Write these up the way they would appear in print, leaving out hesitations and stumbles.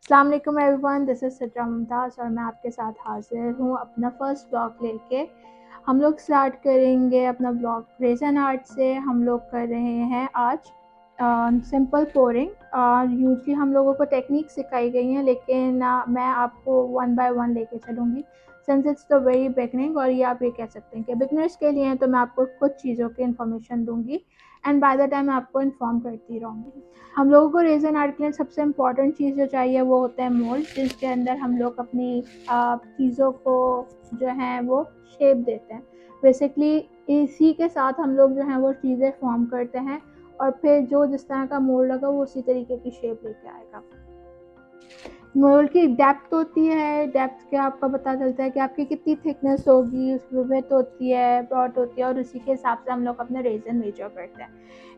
अस्सलाम वालेकुम everyone, this is Sidra Mumtaz और मैं आपके साथ हाज़िर हूँ अपना फर्स्ट ब्लॉग लेके। हम लोग स्टार्ट करेंगे अपना ब्लॉग रेज़न आर्ट से। हम लोग कर रहे हैं आज सिंपल पोरिंग। यूजली हम लोगों को टेक्निक सिखाई गई हैं, लेकिन मैं आपको वन बाय वन लेके चलूँगी since it's the very beginning. और ये आप ये कह सकते हैं कि बिगनर्स के लिए हैं, तो मैं आपको कुछ चीज़ों की इन्फॉर्मेशन दूँगी एंड बाय द टाइम मैं आपको इन्फॉर्म करती रहूँगी। हम लोगों को रेज़न आर्ट के लिए सबसे इम्पॉर्टेंट चीज़ जो चाहिए वो होता है मोल्ड, जिसके अंदर हम लोग अपनी चीज़ों को जो है वो शेप देते हैं। बेसिकली इसी के साथ हम लोग जो है वो चीज़ें फॉर्म करते हैं और फिर जो जिस तरह का मोल्ड लगा वो उसी तरीके की शेप लेके आएगा। मोल्ड की डेप्थ होती है, डेप्थ के आपका पता चलता है कि आपकी कितनी थिकनेस होगी, उसमें विड्थ होती है, ब्रॉड होती है, और उसी के हिसाब से हम लोग अपने रेज़न मेजर करते हैं।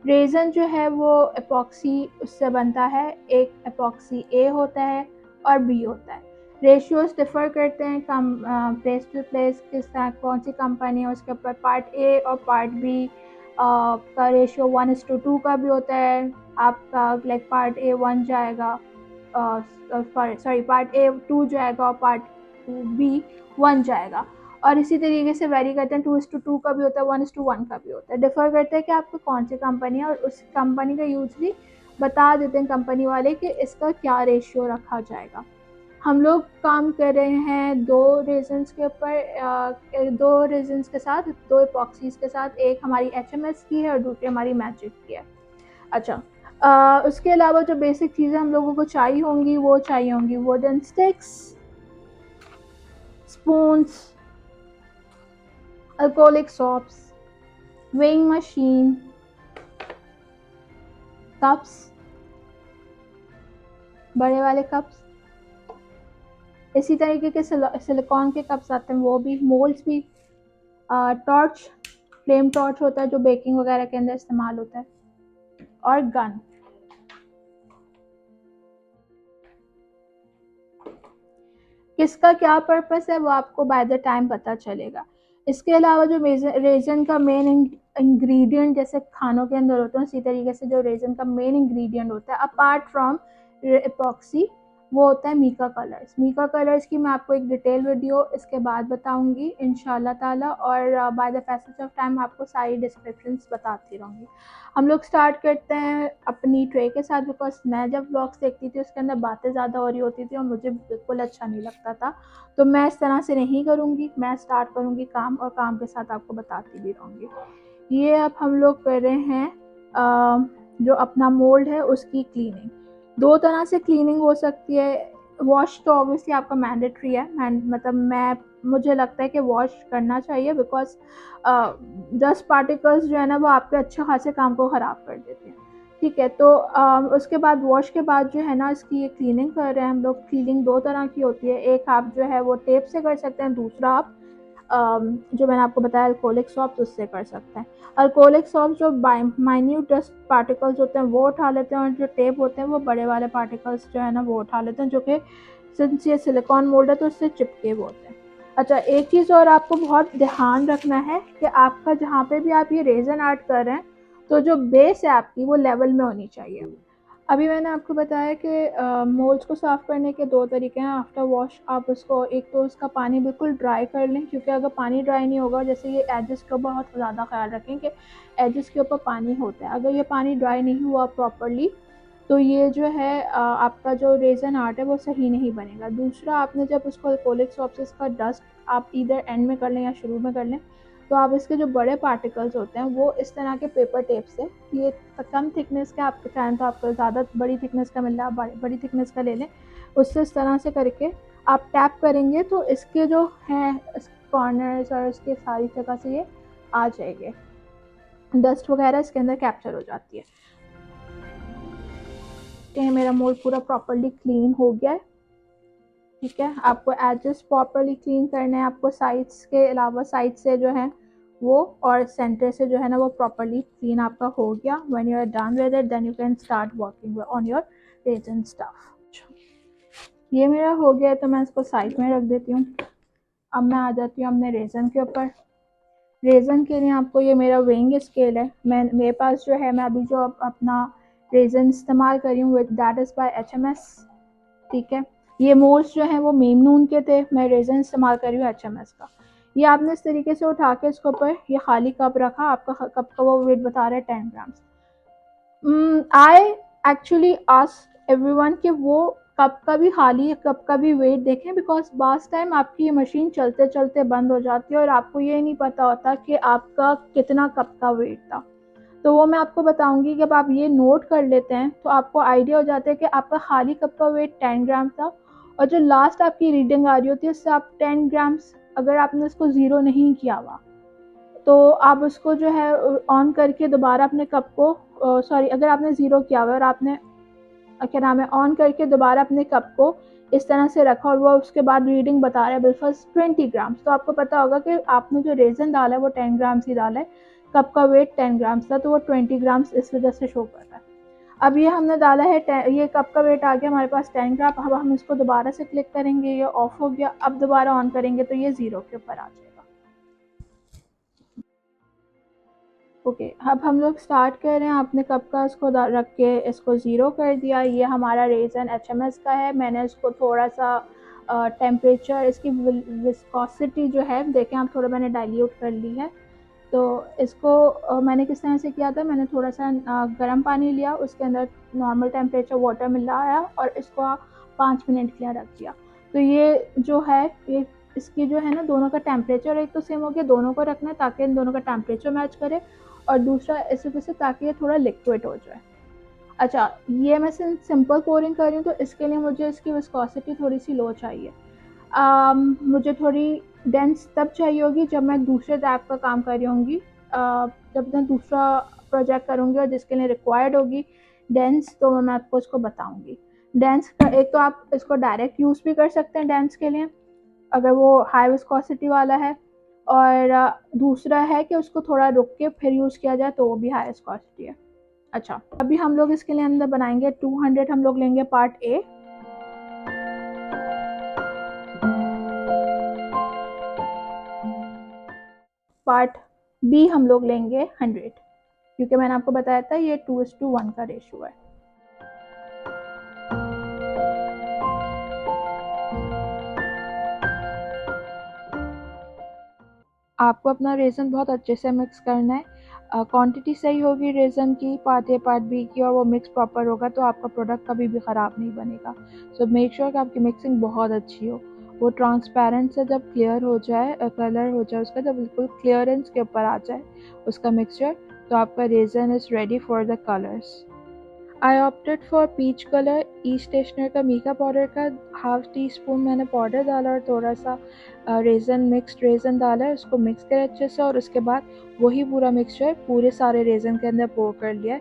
रेज़न जो है वो एपॉक्सी उससे बनता है, एक एपॉक्सी ए होता है और बी होता है। रेशियोज डिफ़र करते हैं प्लेस टू प्लेस, किस तरह कौन सी कंपनी है उसके ऊपर। पार्ट ए और पार्ट बी का रेशियो 1:2 का भी होता है। आपका लाइक पार्ट ए 1 जाएगा, सॉरी पार्ट ए 2 जाएगा और पार्ट बी 1 जाएगा। और इसी तरीके से वेरी करते हैं, 2:2 का भी होता है, 1:1 का भी होता है। डिफ़र करता है कि आपको कौन सी कंपनी है, और उस कंपनी का यूजली बता देते हैं कंपनी वाले कि इसका क्या रेशियो रखा जाएगा। हम लोग काम कर रहे हैं दो रेजन्स के ऊपर, दो रेजन्स के साथ, दो इपॉक्सीज के साथ। एक हमारी HMS की है और दूसरी हमारी मैजिक की है। अच्छा, उसके अलावा जो बेसिक चीज़ें हम लोगों को चाहिए होंगी वो चाहिए होंगी wooden sticks, spoons, alcoholic shops, weighing machine, cups, बड़े वाले कप्स, इसी तरीके के सिलिकॉन के कप्स आते हैं वो भी, मोल्ड्स भी, टॉर्च, फ्लेम टॉर्च होता है जो बेकिंग वगैरह के अंदर इस्तेमाल होता है, और गन। किसका क्या पर्पस है वो आपको बाय द टाइम पता चलेगा। इसके अलावा जो रेजन का मेन इंग्रेडिएंट जैसे खानों के अंदर होता है, उसी तरीके से जो रेजन का मेन इंग्रेडिएंट होता है अपार्ट फ्रॉम एपॉक्सी, वो होता है मीका कलर्स। मीका कलर्स की मैं आपको एक डिटेल वीडियो इसके बाद बताऊंगी इंशाल्लाह ताला, और by the passage of time आपको सारी डिस्क्रिप्शंस बताती रहूँगी। हम लोग स्टार्ट करते हैं अपनी ट्रे के साथ, बिकॉज मैं जब ब्लॉग्स देखती थी उसके अंदर बातें ज़्यादा हो रही होती थी और मुझे बिल्कुल अच्छा नहीं लगता था। तो मैं इस तरह से नहीं करूँगी, मैं स्टार्ट करूँगी काम, और काम के साथ आपको बताती भी रहूँगी। ये अब हम लोग कर रहे हैं जो अपना मोल्ड है उसकी क्लीनिंग। दो तरह से क्लीनिंग हो सकती है। वॉश तो ऑब्वियसली आपका मैंडेटरी है, मतलब मैं मुझे लगता है कि वॉश करना चाहिए, बिकॉज डस्ट पार्टिकल्स जो है ना वो आपके अच्छे खासे काम को ख़राब कर देते हैं। ठीक है, तो उसके बाद वॉश के बाद जो है ना इसकी ये क्लीनिंग कर रहे हैं हम लोग। क्लीनिंग दो तरह की होती है, एक आप जो है वो टेप से कर सकते हैं, दूसरा आप जो मैंने आपको बताया अल्कोहलिक सॉप्स उससे कर सकते हैं। अल्कोहलिक सॉप्स जो माइन्यूट डस्ट पार्टिकल्स होते हैं वो उठा लेते हैं, और जो टेप होते हैं वो बड़े वाले पार्टिकल्स जो है ना वो उठा लेते हैं, जो कि सिंस ये सिलिकॉन मोल्ड है तो उससे चिपके हुए होते हैं। अच्छा, एक चीज़ और आपको बहुत ध्यान रखना है कि आपका जहाँ पे भी आप ये रेजन आर्ट कर रहे हैं तो जो बेस है आपकी वो लेवल में होनी चाहिए। अभी मैंने आपको बताया कि मोल्ड्स को साफ़ करने के दो तरीके हैं। आफ्टर वॉश आप उसको, एक तो उसका पानी बिल्कुल ड्राई कर लें, क्योंकि अगर पानी ड्राई नहीं होगा, जैसे ये एजेस का बहुत ज़्यादा ख्याल रखें कि एजेस के ऊपर पानी होता है, अगर ये पानी ड्राई नहीं हुआ प्रॉपरली तो ये जो है आपका जो रेजन आर्ट है वो सही नहीं बनेगा। दूसरा, आपने जब उसको अल्कोहलिक सॉप्स का डस्ट आप इधर एंड में कर लें या शुरू में कर लें, तो आप इसके जो बड़े पार्टिकल्स होते हैं वो इस तरह के पेपर टेप से, ये कम थिकनेस का आपके चाहें तो आपको ज़्यादा बड़ी थिकनेस का मिल रहा है, बड़ी थिकनेस का ले लें, उससे इस तरह से करके आप टैप करेंगे तो इसके जो हैं कॉर्नर्स और इसके सारी जगह से ये आ जाएंगे, डस्ट वगैरह इसके अंदर कैप्चर हो जाती है। मेरा मोल्ड पूरा प्रॉपरली क्लीन हो गया है। ठीक है, आपको एजेस प्रॉपरली क्लीन करने हैं, आपको साइड्स के अलावा साइड से जो है वो, और सेंटर से जो है ना वो प्रॉपरली क्लीन आपका हो गया। When you are done with it then you can start working on your resin stuff. ये मेरा हो गया है तो मैं इसको साइड में रख देती हूँ। अब मैं आ जाती हूँ अपने रेजन के ऊपर। रेजन के लिए आपको, ये मेरा वेइंग स्केल है, मेरे पास जो है, मैं अभी जो अपना रेजन इस्तेमाल कर रही हूँ दैट इज़ बाय HMS। ठीक है। ये मोल्स जो हैं वो मेमनून के थे, मैं रेज़न इस्तेमाल कर रही हूँ HMS का। ये आपने इस तरीके से उठा के इसके ऊपर ये खाली कप रखा, आपका कप का वो वेट बता रहा है 10 grams. I actually asked everyone कि वो कप का भी खाली कप का भी वेट देखें, बिकॉज बास टाइम आपकी ये मशीन चलते चलते बंद हो जाती है और आपको ये नहीं पता होता कि आपका कितना कप का वेट था। तो वो मैं आपको बताऊंगी कि जब आप ये नोट कर लेते हैं तो आपको आइडिया हो जाता है कि आपका खाली कप का वेट 10 ग्राम था, और जो लास्ट आपकी रीडिंग आ रही होती है उससे आप 10 ग्राम्स, अगर आपने उसको ज़ीरो नहीं किया हुआ तो आप उसको जो है ऑन करके दोबारा अपने कप को, सॉरी, अगर आपने ज़ीरो किया हुआ और आपने क्या नाम है ऑन करके दोबारा अपने कप को इस तरह से रखा और वो उसके बाद रीडिंग बता रहा है बिल्कुल 20 ग्राम्स, तो आपको पता होगा कि आपने जो रेजन डाला है वो 10 ग्राम्स ही डाला है, कप का वेट 10 ग्राम्स था तो वो 20 ग्राम्स इस वजह से शो कर रहा है। अब ये हमने डाला है ये कप का वेट आ गया हमारे पास 10 ग्राम। अब हम इसको दोबारा से क्लिक करेंगे, ये ऑफ हो गया। अब दोबारा ऑन करेंगे तो ये ज़ीरो के ऊपर आ जाएगा। ओके, अब हम लोग स्टार्ट कर रहे हैं। आपने कप का इसको रख के इसको ज़ीरो कर दिया। ये हमारा रेज़न HMS का है। मैंने इसको थोड़ा सा टेम्परेचर, इसकी विस्कोसिटी जो है देखें आप, थोड़ा मैंने डाइल्यूट कर ली है। तो इसको मैंने किस तरह से किया था, मैंने थोड़ा सा गर्म पानी लिया, उसके अंदर नॉर्मल टेम्परेचर वाटर मिलाया और इसको 5 मिनट के लिए रख दिया। तो ये जो है ये इसकी जो है ना दोनों का टेम्परेचर एक तो सेम हो गया, दोनों को रखना है ताकि इन दोनों का टेम्परेचर मैच करे, और दूसरा इस वजह से ताकि ये थोड़ा लिक्विड हो जाए। अच्छा, ये मैं सिंपल पोरिंग कर रही हूँ तो इसके लिए मुझे इसकी विस्कोसिटी थोड़ी सी लो चाहिए। मुझे थोड़ी डेंस तब चाहिए होगी जब मैं दूसरे टैप का काम कर रही होंगी, जब मैं दूसरा प्रोजेक्ट करूँगी और जिसके लिए रिक्वायर्ड होगी डेंस, तो मैं आपको इसको बताऊँगी। डेंस का एक तो आप इसको डायरेक्ट यूज़ भी कर सकते हैं डेंस के लिए अगर वो हाई विस्कोसिटी वाला है, और दूसरा है कि उसको थोड़ा रुक के फिर यूज़ किया जाए तो वो भी हाई विस्कोसिटी है। अच्छा, अभी हम लोग इसके लिए अंदर बनाएंगे 200 हम लोग लेंगे पार्ट ए, पार्ट बी हम लोग लेंगे 100, क्योंकि मैंने आपको बताया था ये 2:1 का रेशियो है। आपको अपना रेज़न बहुत अच्छे से मिक्स करना है। क्वांटिटी सही होगी रेज़न की, पार्ट ए पार्ट बी की, और वो मिक्स प्रॉपर होगा तो आपका प्रोडक्ट कभी भी ख़राब नहीं बनेगा। सो मेक श्योर कि आपकी मिक्सिंग बहुत अच्छी हो, वो ट्रांसपेरेंट से जब क्लियर हो जाए, कलर हो जाए उसका, जब बिल्कुल क्लियरेंस के ऊपर आ जाए उसका मिक्सचर, तो आपका resin is ready for the colours. I opted for peach colour. ई स्टेशनर का मीका पाउडर का हाफ टी स्पून मैंने पाउडर डाला और थोड़ा सा रेज़न, मिक्स्ड रेज़न डाला है, उसको मिक्स करें अच्छे से, और उसके बाद वही पूरा मिक्सचर पूरे सारे रेज़न के अंदर पोर कर लिया है।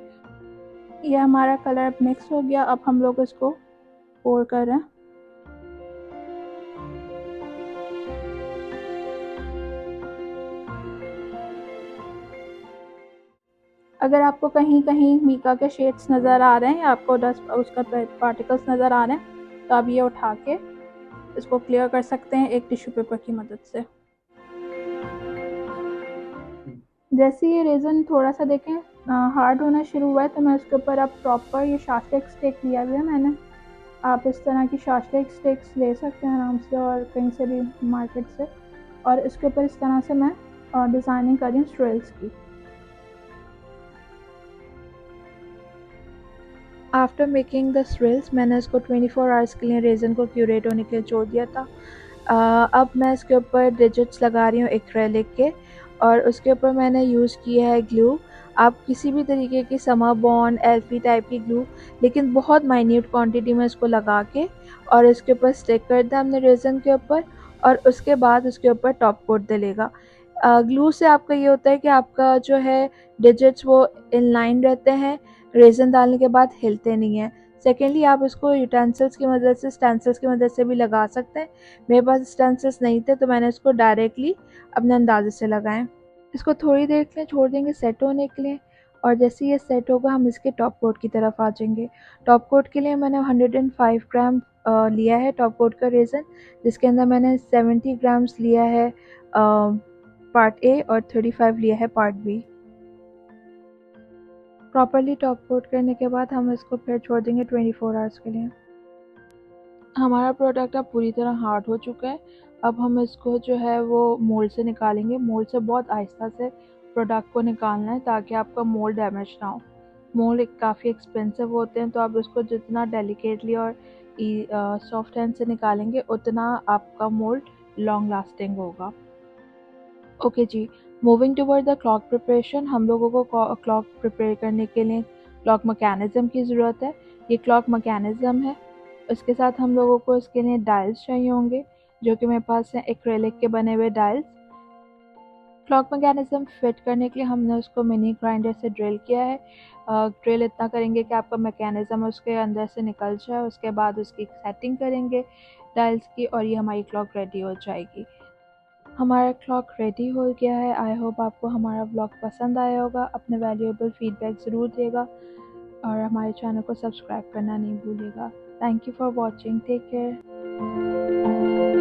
ये हमारा कलर मिक्स हो गया। अब हम लोग इसको पोर कर रहे हैं। अगर आपको कहीं कहीं मीका के शेड्स नज़र आ रहे हैं या आपको डस्ट उसका पार्टिकल्स नज़र आ रहे हैं तो आप ये उठा के इसको क्लियर कर सकते हैं एक टिश्यू पेपर की मदद से। जैसे ये रेज़न थोड़ा सा देखें हार्ड होना शुरू हुआ है तो मैं उसके ऊपर अब प्रॉपर ये शास्टेक स्टिक लिया हुआ है मैंने। आप इस तरह की शास्टेक स्टिक्स ले सकते हैं आराम से और कहीं से भी मार्केट से, और इसके ऊपर इस तरह से मैं डिज़ाइनिंग कर रही हूँ स्ट्रेल्स की। आफ्टर मेकिंग द स्ट्रेल्स मैंने इसको 24 आवर्स के लिए रेज़न को क्यूरेट होने के लिए छोड़ दिया था। अब मैं इसके ऊपर डिजिट्स लगा रही हूँ एक्रेलिक के, और उसके ऊपर मैंने यूज़ किया है ग्लू। आप किसी भी तरीके की समर बॉन्ड, एल्फी टाइप की ग्लू, लेकिन बहुत माइन्यूट क्वांटिटी में इसको लगा के और इसके ऊपर स्टिक कर दिया हमने रेज़न के ऊपर, और उसके बाद उसके ऊपर टॉप कोट डलेगा। ग्लू से आपका ये होता है कि आपका जो है डिजिट्स वो इन लाइन रहते हैं, रेज़न डालने के बाद हिलते नहीं हैं। सेकेंडली आप इसको यूटेंसिल्स की मदद से, स्टेंसिल्स की मदद से भी लगा सकते हैं। मेरे पास स्टेंसिल्स नहीं थे तो मैंने इसको डायरेक्टली अपने अंदाजे से लगाएं। इसको थोड़ी देर के लिए छोड़ देंगे सेट होने के लिए, और जैसे ये सेट होगा हम इसके टॉप कोट की तरफ आ जाएंगे। टॉप कोट के लिए मैंने 105 ग्राम लिया है टॉप कोट का रेज़न, जिसके अंदर मैंने 70 ग्राम्स लिया है पार्ट ए और 35 लिया है part B. Properly top coat करने के बाद हम इसको फिर छोड़ देंगे 24 आवर्स के लिए। हमारा प्रोडक्ट अब पूरी तरह हार्ड हो चुका है। अब हम इसको जो है वो मोल्ड से निकालेंगे। मोल्ड से बहुत आहिस्ता से प्रोडक्ट को निकालना है ताकि आपका मोल्ड डैमेज ना हो। मोल्ड काफ़ी एक्सपेंसिव होते हैं, तो आप इसको जितना डेलिकेटली और सॉफ्ट हैंड से निकालेंगे उतना आपका मोल्ड लॉन्ग लास्टिंग होगा। ओके जी, moving toward the clock preparation, हम लोगों को क्लॉक प्रिपेयर करने के लिए क्लॉक मैकेनिज़्म की ज़रूरत है। ये क्लॉक मैकेनिज़्म है। इसके साथ हम लोगों को इसके लिए डायल्स चाहिए होंगे, जो कि मेरे पास हैं एक्रेलिक के बने हुए डायल्स। क्लॉक मैकेनिज़्म फिट करने के लिए हमने उसको मिनी ग्राइंडर से ड्रिल किया है। ड्रिल इतना करेंगे कि आपका मैकेनिज़्म उसके अंदर से निकल जाए। उसके बाद उसकी सेटिंग करेंगे डायल्स की, और ये हमारी क्लॉक रेडी हो जाएगी। हमारा क्लॉक रेडी हो गया है। आई होप आपको हमारा व्लॉग पसंद आया होगा। अपने वैल्यूएबल फीडबैक ज़रूर देगा और हमारे चैनल को सब्सक्राइब करना नहीं भूलिएगा। Thank you for watching. Take care.